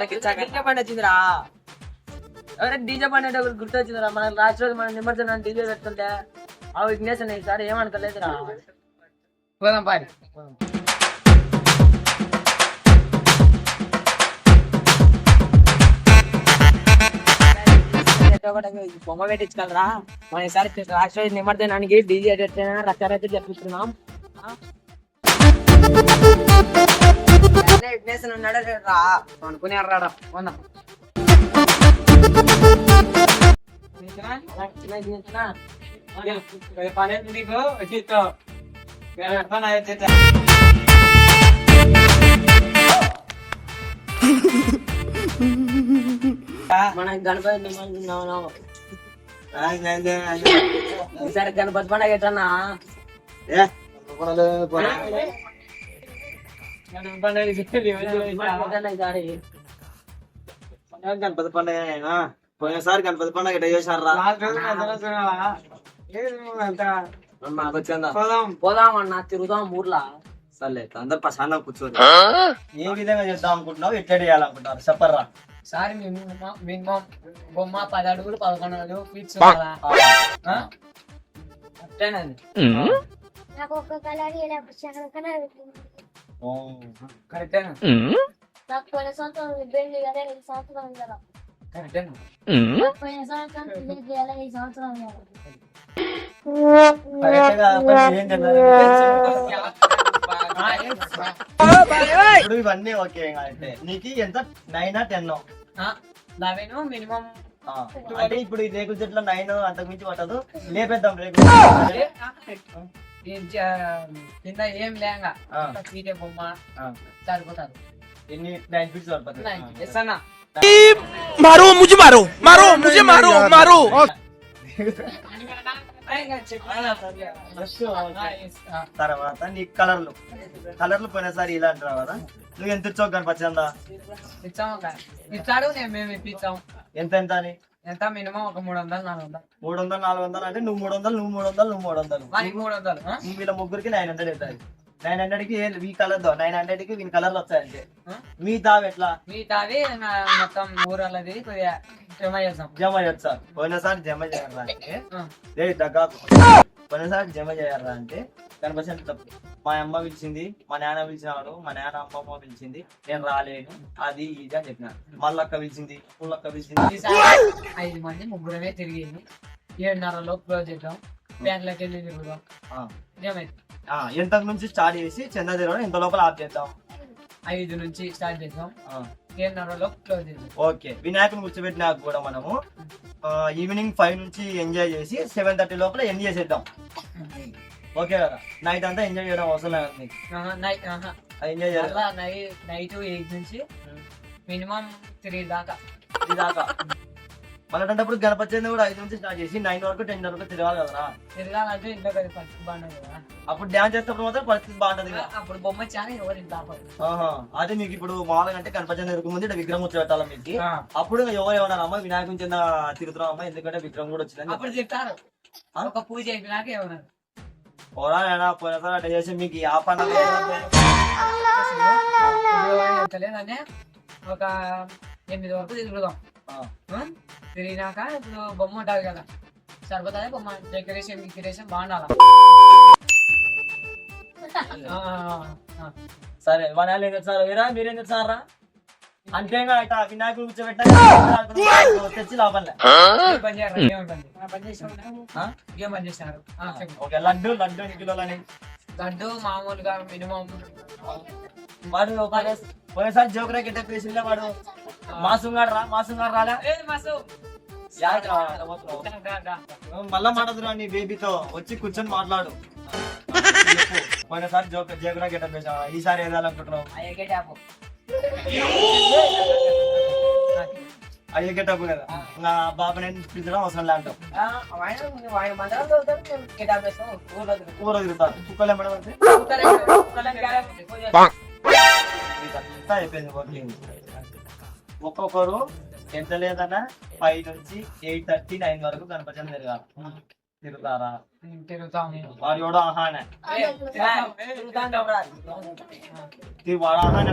DJ బండి వచ్చిందిరా. ఎవరైనా డీజే బండి అంటే గుర్తు వచ్చిందిరా. మన లాస్ట్ రోజు మన నిమజ్జనం డీజే పెడుతుంటే ఆ విఘ్నేష్ అన్న ఈసారి ఏమనుకోలేదురా. పోదాం పారి. బొమ్మ పెట్టించుకోవాలరా. మన ఈసారి లాస్ట్ రోజు నిమజ్జనానికి డీజే రచ్చరైతే జరిపిస్తున్నాం. విఘ్నేష్ ఉన్నాడు రా అనుకుని రాడా పోదాం. మన గణపతి నిమజ్జనం ఈసారి గణపతి పండుగ ఎట్టన్నా గణపతి పండుగ పోయినసారి గణపతి పండుగ ఎట్లా చేశారా? పోదాం అన్న తిరుగుదాం ఊర్లా. సర్లే అందరు ప్రశాంతంగా కూర్చోండి. ఏ విధంగా చేద్దాం అనుకుంటున్నావు, ఎట్లా చేయాలనుకుంటున్నారు చెప్పర్రా. సారి మినిమం బొమ్మ 10 అడుగులు 11 అడుగులు ఫీట్స్ అట్టేనండి. నాకు ఒక కలర్ కరెక్టేనా? నాకు పోయిన సంవత్సరం ఇబ్బంది కదా, ఈ సంవత్సరం కదా కరెక్టేనా? పోయిన సంవత్సరం ఈ సంవత్సరం ఇప్పుడు ఇవన్నీ ఓకే. అంటే నీకు ఎంత 9 10 11 మినిమం. అంటే ఇప్పుడు ఈ రేకుల చెట్లు 9 అంతకు మించి పట్టదు. లేపేద్దాం రేకులు కింద ఏం లేంగా సీటే బొమ్మ సరిపోతారు. ఎన్ని 9 ఫీట్స్ పడుతుంది. मारो मुझे मारो मारो मुझे मारो मारो తర్వాత నీ కలర్లు పోయినసారి ఇలా అంటున్నావు కదా, నువ్వు ఎంత ఇచ్చావు కనిపించిందా? ఇచ్చాడు మేము ఇప్పించాం. ఎంత ఎంత అని? ఎంత మినిమం ఒక 300 400. 300 400 అంటే నువ్వు 300 నువ్వు 300 నువ్వు 300 300. వీళ్ళ ముగ్గురికి 900 అవుతాయి. 900 కి ఈ కలర్ 900 కి వీళ్ళ కలర్లు వచ్చాయంటే మీ తావు ఎట్లా? మీ తావి మొత్తం ఊరల్లది కొద్దిగా జమ చేస్తాం. జమ చేయొచ్చా? పోయినసారి జమ చేయాలా అంటే పోయినసారి జమ చేయాలా అంటే 10% తప్పు. మా అమ్మ పిలిచింది, మా నాన్న పిలిచినాడు, మా నాన్న అమ్మమ్మ పిలిచింది, నేను రాలేను అది ఇది అని చెప్పిన. మళ్ళక్క పిలిచింది, పుల్లక్క పిలిచింది. 5 మంది ముగ్గురమే తిరిగి 7:30 క్లోజ్ చేద్దాం. బ్యాంకులకి వెళ్ళి తిరుగుదాం. ఎంత నుంచి స్టార్ట్ చేసి చందా తిరగడం ఎంత లోపల ఆఫ్ చేద్దాం? 5 నుంచి స్టార్ట్ చేద్దాం. 7:30 క్లోజ్ చేద్దాం. ఓకే. వినాయకుని కూర్చోబెట్టినాక కూడా మనము ఈవినింగ్ 5 నుంచి ఎంజాయ్ చేసి 7:30 లోపల ఎండ్ చేసేద్దాం. ఓకే కదా? నైట్ అంతా ఎంజాయ్ చేయడం అవసరం లేదు నీకు. ఎంజాయ్ చేయాలి నైట్ 8 నుంచి మినిమం 3 దాకా. మళ్ళీ గణపతి చంద్ర కూడా 5 నుంచి స్టార్ట్ చేసి 9 వరకు 10 వరకు తిరగాలి కదా. తిరగాలంటే ఇంట్లో పరిస్థితి బాగుండదు కదా. అప్పుడు డాన్స్ చేసేటప్పుడు మాత్రం పరిస్థితి బాగుంటది కదా. అప్పుడు బొమ్మ చాలా ఎవరు ఇంత అదే మీకు ఇప్పుడు మామూలుగా అంటే గణపతి చంద్ర ముందు విగ్రహం వచ్చి పెట్టాలి మీకు. అప్పుడు ఎవరు ఏమన్నారు, అమ్మ వినాయకుని చెంద తిరుగుతున్నాం అమ్మ ఎందుకంటే విగ్రహం కూడా వచ్చింది అప్పుడు చెప్తారు. ఒక పూజ అయిపోయినాక ఏమన్నారు పోరా పోయినా అట్లా చేసి మీకు ఆ పండుగ లేదంటే ఒక 8 వరకు తిరుగుదాం. తిరిగినాక ఇప్పుడు బొమ్మ ఉంటుంది కదా సరిపోతుంది. బొమ్మ డెకరేషన్ బాగుండాలి. సరే వాళ్ళు ఏం తెచ్చారు వీరా, మీరేం తెచ్చారా? అంతేగా ఇట్లా వినాయకుడు కూర్చోబెట్టా తెచ్చి లాభంలే. ఓకే. లడ్డు ఎన్ని కిలోలని? లడ్డు మామూలుగా మినిమం వాడు పోయినసారి జోకరా గిట్ట పేసిందే వాడు మాసుగాడు రాలే. మళ్ళా మాట్లాడుతున్నా నీ బేబీతో వచ్చి కూర్చొని మాట్లాడు. పోయినసారి జోకరా గిట్ట పేసా, ఈసారి ఏదాలనుకుంటున్నావు? అయ్యే గెటప్ కదా. నా బాబు నేను పిలిచడం అవసరం లేంటావు. ఊర తిరుగుతారు కుక్కలు అయిపోయింది. ఒక్కొక్కరు ఎంత లేదన్నా 5 నుంచి 8:30 9 వరకు గణపతి తిరగాలి. తిరుగుతారా? వాడు కూడా ఆహానే వాడు ఆహానే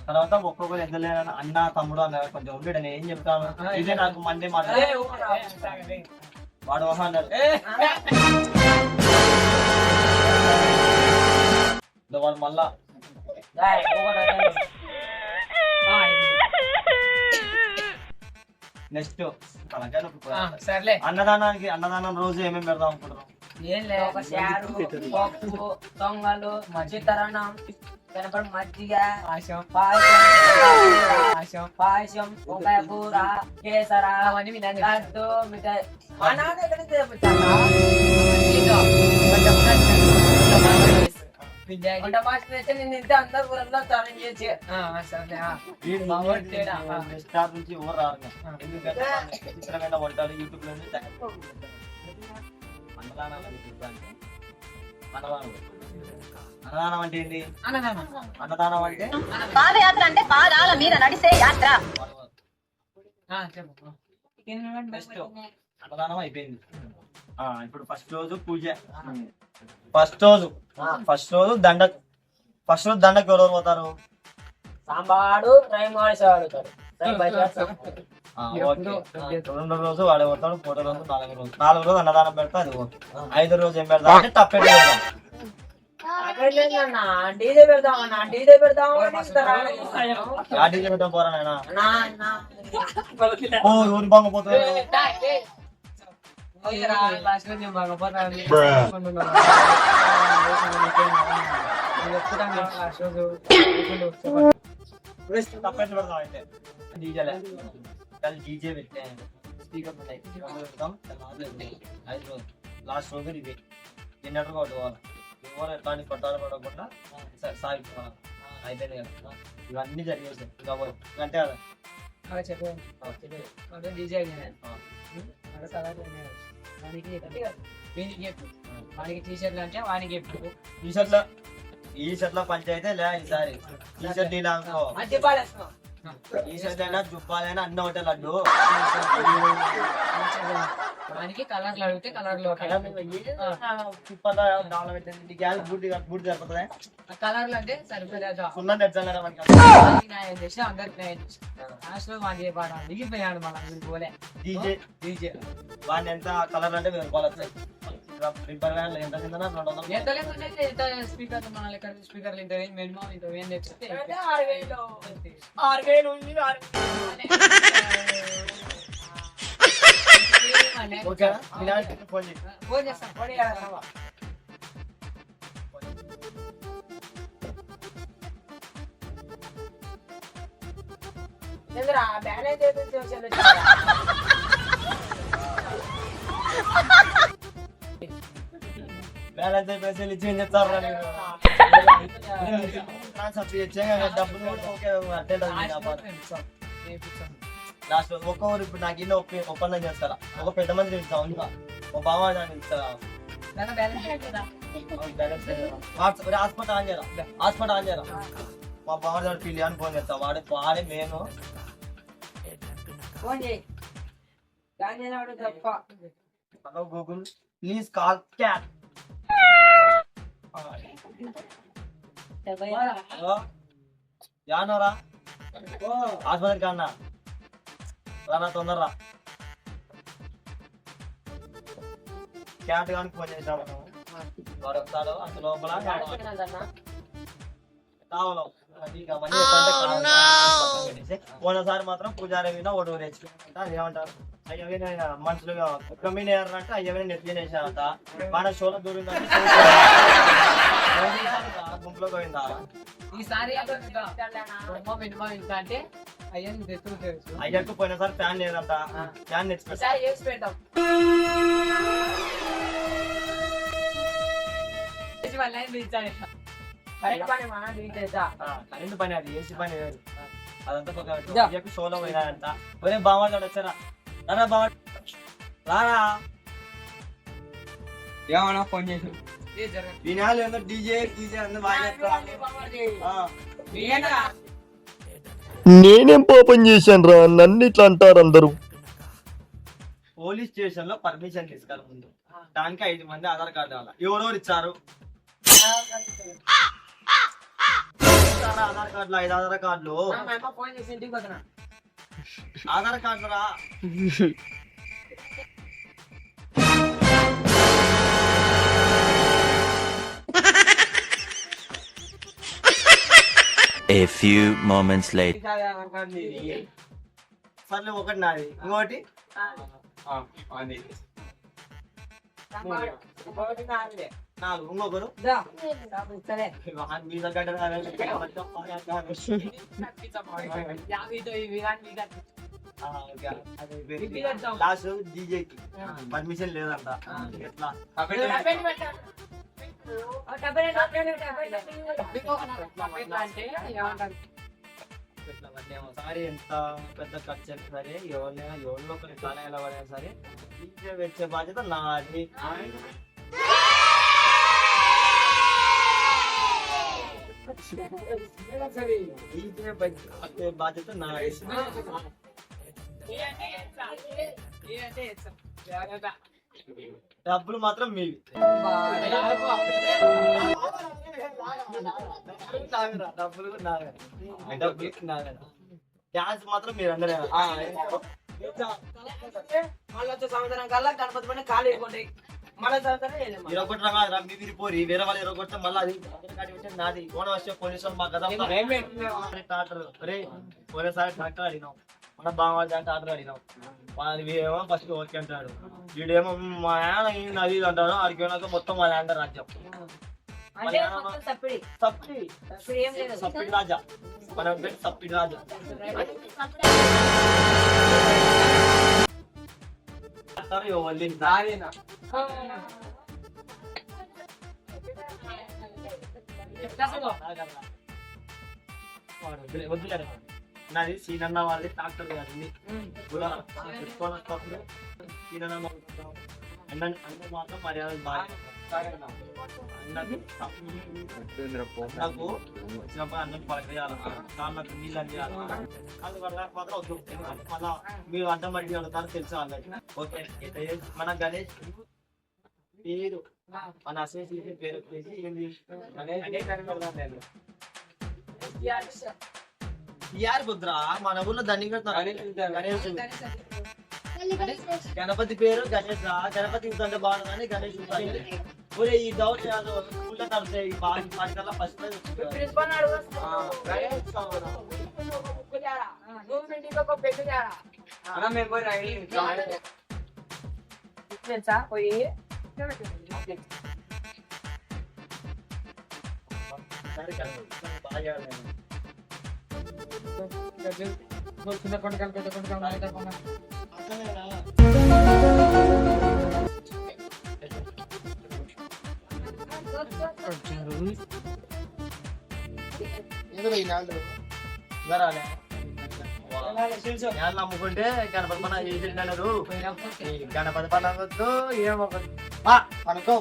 తర్వాత ఒక్కొక్కరు ఎంత లేదన్న అన్న తమ్ముడు అన్న కొంచెం ఉండడు నేను ఏం చెప్తాను ఇదే నాకు మండే మాట వాడు అన్నాడు వాడు మళ్ళా నెక్స్ట్ సర్లే అన్నదానం రోజు ఏమేమి పెడదాం అనుకుంటున్నాం ఏం లేదు ఒక శారు పప్పు తొంగలు చిత్తరణం కనపడి మజ్జిగ పాశం పాయసం వంకాయ కూర కేసర అవన్నీ వినండి. లడ్డు మిఠాయి మా నాన్న ఎక్కడ నుంచి తెప్పించాడు? వంట మాస్టర్ అయితే నేను ఇంతే అందరు ఊరంలో ఛాలెంజ్ చేసి స్టార్ నుంచి ఎవరు రారు ఎందుకంటే చిత్రమైన వంటలు యూట్యూబ్ లో అన్నదానం అంటే ఏంటి అన్నదానం అంటే పాదయాత్ర అంటే పాదాల మీద నడిసే యాత్ర. నెక్స్ట్ అన్నదానం అయిపోయింది ఇప్పుడు ఫస్ట్ రోజు పూజ ఫస్ట్ రోజు దండకు ఎవరెవరు పోతారు సాంబాడు ఫ్రై మాడేసేవాడు రెండో రోజు వాడే పోతాడు మూడో రోజు నాలుగు రోజు అన్నదానం పెడతా అది పోతుంది 5వ రోజు ఏం పెడతా అంటే తప్పేట డీజే పెడదామన్నా డీజే పెడదాం డీజే పెట్టడం పోరా నాయనా ఓ ఊరి బాగా పోతుంది తప్పేట పెడతాం అయితే డీజే పెట్టే స్పీకర్ పెడతాం 5 రోజు లాస్ట్ రోజు ఇది డిన్నర్ కొట్టుకోవాలి ఎట్లాంటి కొట్టాలు పడకుండా సాగిపోవాలి అయిపోయింది కదా ఇవన్నీ జరిగేసాయి అంటే కదా వానికి టీషర్ట్లు అంటే వానికి ఎప్పుడు ఈ షర్ట్ల పంచాయితే లే ఈసారి ఈ షర్ట్ ఇలా అనుకో ఈ షర్ట్ అయినా జుబ్బాలైనా అన్న ఒకటే లడ్డు వానికి కలర్లు అడిగితే కలర్లు బూట్ సరిపోతుంది కలర్లు అంటే సరిపోలేదు సున్నా తెచ్చాలరా న్యాయం చేసి అందరికి న్యాయం చేసి లాస్ట్ లో వాడి పాట దిగిపోయాడు మళ్ళీ పోలే డీజే డీజే వాడిని ఎంత కలర్ అంటే 1000 రూపాయలు వస్తాయి ఎంత కింద 200 ఎంత లేకుంటే ఎంత స్పీకర్ మన లెక్క స్పీకర్లు ఇంత మినిమం ఇంత ఏం తెచ్చితే 6,000 ఉంది ఓకేనా ఫోన్ చేయి ఫోన్ చేస్తాం బ్యాలెన్స్ బ్యాలెన్స్ పైసలు ఇచ్చి ఏం చెప్తారు డబ్బులు ఓకే లాస్ట్ ఒక్కొక్కరు ఇప్పుడు నాకు ఇల్లు ఒప్పందం చేస్తారా ఒక పెద్ద మంది ఇస్తాం ఇంకా ఒక బావ ఇస్తారా హాస్పిటల్ ఆన్ చేయరా మా బావ పిల్లి అని ఫోన్ చేస్తా వాడే నేను ఫోన్ చేయి తప్ప హలో గూగుల్ ప్లీజ్ కాల్ క్యాట్ యానోరా ఆస్పత్రికి అన్నా రానా తొందరరా క్యాట్ కానీ ఫోన్ చేసాము వాడు వస్తాడు అంత లోపల కావాలో పోయినసారి మాత్రం పూజారి మీద ఒకటి ఊరేసుకుంటా ఏమంటారు అయ్యవే మనుషులుగా కమ్మిన అంటే అయ్యవే నెత్తినేసారంట మన షోలో దూరిందంటే గుంపులో పోయిందా ఈసారి మినిమం ఇంత అంటే అయ్యకు పోయినసారి ఫ్యాన్ లేదంట ఫ్యాన్ పెడతాం కరెంట్ పని అది ఏసీ పని లేదు అదంతా అయ్యకు షోలో పోయినాడంట ఒరే బావాడు వచ్చారా రారా బావ రారా ఏమన్నా ఫోన్ చేసి వినాలి ఏందో డీజే అందరూ నేనేం పాపం చేశాను రా నన్ను ఇట్లా అంటారు అందరూ పోలీస్ స్టేషన్ లో పర్మిషన్ తీసుకోవాలి ముందు దానికి 5 మంది ఆధార్ కార్డు కావాలి ఎవరెవరు ఇచ్చారు ఆధార్ కార్డులు 5 ఆధార్ కార్డులు మా అమ్మ ఫోన్ చేసి ఇంటికి పోతున్నా. ఆధార్ కార్డులు రా. A few moments later. ఇది కాదు ఆధార్ కార్డు నీది. సర్లే ఒకటి నాది ఇంకోటి ఇంకోటి నాదిలే. 4 ఇంకొకరు దా. సరే. వీసా కార్డు యాభైతో ఇవి కానీ లాస్ట్ డీజేకి పర్మిషన్ లేదంట. ఎట్లా ఒకసారి ఎంత పెద్ద ఖర్చు అయినా సరే ఎవరిలో ఒకరి కాలం ఎలా పడినా సరే డీజే వచ్చే బాధ్యత నాది. డీజే వచ్చే బాధ్యత నాది. డబ్బులు మాత్రం మీవి. డబ్బులు నావే. డాన్స్ మాత్రం మీరందరే. మళ్ళీ వచ్చే సంవత్సరం కల్లా గణపతి పైన ఖాళీ అయిపోండి. మళ్ళీ సంవత్సరం ఇరగొట్టు రా మీ విరిపోరి వేరే వాళ్ళు ఇరగొడితే మళ్ళీ అది నాది. ఓన వచ్చే పోలీసు మా కదా ట్రాక్టర్ రే పోయినసారి ట్రాక్టర్ అడిగినాం. మన బాగా ట్రాక్టర్ అడిగినాం. ఏమో ఫస్ట్ ఓకే అంటాడు. వీడేమో మా ఆయన అది అంటాడు. ఆడికి పోయినాక మొత్తం మా ల్యాండ్ రాజ్యం. సప్పిడి రాజా మన పేరు సప్పిడి రాజా. నాది సీనన్న వాళ్ళది ట్రాక్టర్ కాదు. సీనన్న అందరూ మాత్రం మర్యాద బాగా నాకు వచ్చినప్పుడు అన్నం పలకేయాలి. కాళ్ళకు నీళ్ళు అందియాలి. అది వాళ్ళకి మాత్రం వద్దు. మళ్ళా మీరు అడ్డం పడి వెళ్తారని తెలుసు వాళ్ళకి. ఓకే మన గణేష్ పేరు మన అసోసియేషన్ పేరు వచ్చేసి ఏంది టిఆర్ బుద్రా. మన ఊర్లో దండి కడతారు గణేష్. గణపతి పేరు గణేష్ రా. గణపతి అంటే బాగుందని గణేష్. ఒరే ఈ డౌట్ స్కూల్లో నడుస్తాయి. బాగా ఫస్ట్ పోయి చిన్న కొండ పెద్ద కొండ నమ్ముకుంటే గణపతి పండుగ చేసిండు. గణపతి పండుగ ఏమో అనుకో